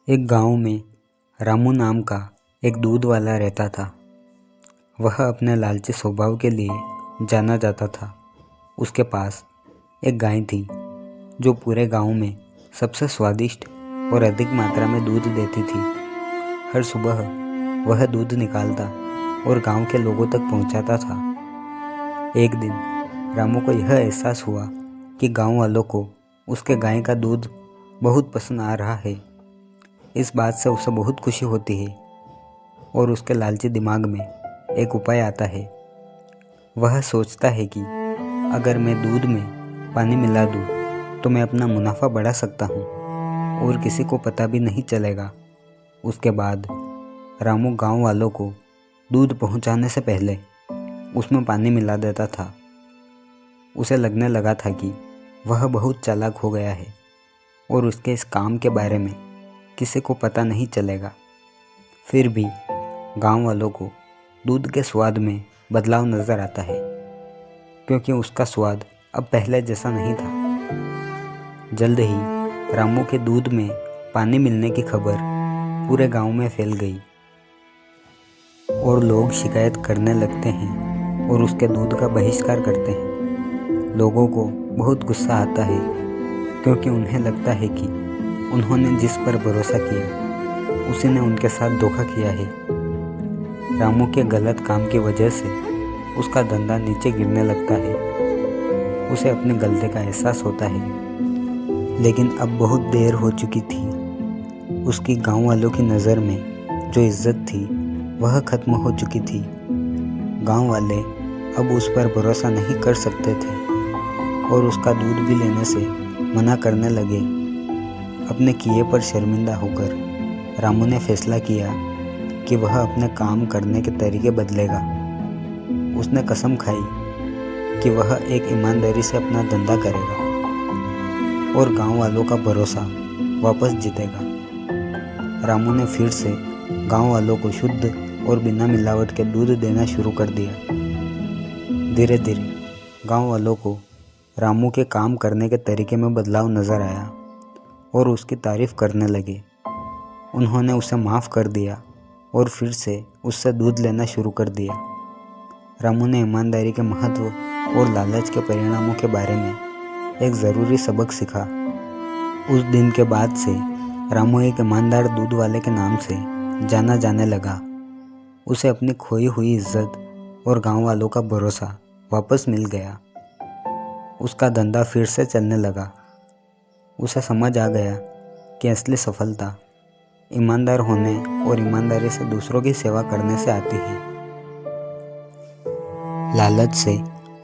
एक गांव में रामू नाम का एक दूध वाला रहता था। वह अपने लालची स्वभाव के लिए जाना जाता था। उसके पास एक गाय थी जो पूरे गांव में सबसे स्वादिष्ट और अधिक मात्रा में दूध देती थी। हर सुबह वह दूध निकालता और गांव के लोगों तक पहुंचाता था। एक दिन रामू को यह एहसास हुआ कि गांव वालों को उसके गाय का दूध बहुत पसंद आ रहा है। इस बात से उसे बहुत खुशी होती है और उसके लालची दिमाग में एक उपाय आता है। वह सोचता है कि अगर मैं दूध में पानी मिला दूं तो मैं अपना मुनाफा बढ़ा सकता हूं और किसी को पता भी नहीं चलेगा। उसके बाद रामू गांव वालों को दूध पहुंचाने से पहले उसमें पानी मिला देता था। उसे लगने लगा था कि वह बहुत चालाक हो गया है और उसके इस काम के बारे में किसी को पता नहीं चलेगा। फिर भी गांव वालों को दूध के स्वाद में बदलाव नज़र आता है, क्योंकि उसका स्वाद अब पहले जैसा नहीं था। जल्द ही रामू के दूध में पानी मिलने की खबर पूरे गांव में फैल गई और लोग शिकायत करने लगते हैं और उसके दूध का बहिष्कार करते हैं। लोगों को बहुत गुस्सा आता है, क्योंकि उन्हें लगता है कि उन्होंने जिस पर भरोसा किया उसी ने उनके साथ धोखा किया है। रामू के गलत काम की वजह से उसका धंधा नीचे गिरने लगता है। उसे अपनी गलती का एहसास होता है, लेकिन अब बहुत देर हो चुकी थी। उसकी गांव वालों की नज़र में जो इज्जत थी वह खत्म हो चुकी थी। गांव वाले अब उस पर भरोसा नहीं कर सकते थे और उसका दूध भी लेने से मना करने लगे। अपने किए पर शर्मिंदा होकर रामू ने फैसला किया कि वह अपने काम करने के तरीके बदलेगा। उसने कसम खाई कि वह एक ईमानदारी से अपना धंधा करेगा और गांव वालों का भरोसा वापस जीतेगा। रामू ने फिर से गांव वालों को शुद्ध और बिना मिलावट के दूध देना शुरू कर दिया। धीरे धीरे गांव वालों को रामू के काम करने के तरीके में बदलाव नज़र आया और उसकी तारीफ करने लगे। उन्होंने उसे माफ़ कर दिया और फिर से उससे दूध लेना शुरू कर दिया। रामू ने ईमानदारी के महत्व और लालच के परिणामों के बारे में एक ज़रूरी सबक सीखा। उस दिन के बाद से रामू एक ईमानदार दूध वाले के नाम से जाना जाने लगा। उसे अपनी खोई हुई इज्जत और गांव वालों का भरोसा वापस मिल गया। उसका धंधा फिर से चलने लगा। उसे समझ आ गया कि असली सफलता ईमानदार होने और ईमानदारी से दूसरों की सेवा करने से आती है। लालच से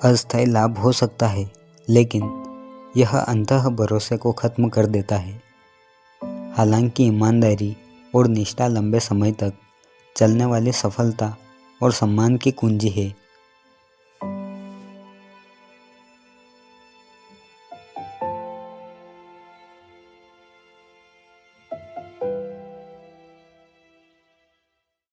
अस्थायी लाभ हो सकता है, लेकिन यह अंततः भरोसे को खत्म कर देता है। हालांकि ईमानदारी और निष्ठा लंबे समय तक चलने वाली सफलता और सम्मान की कुंजी है।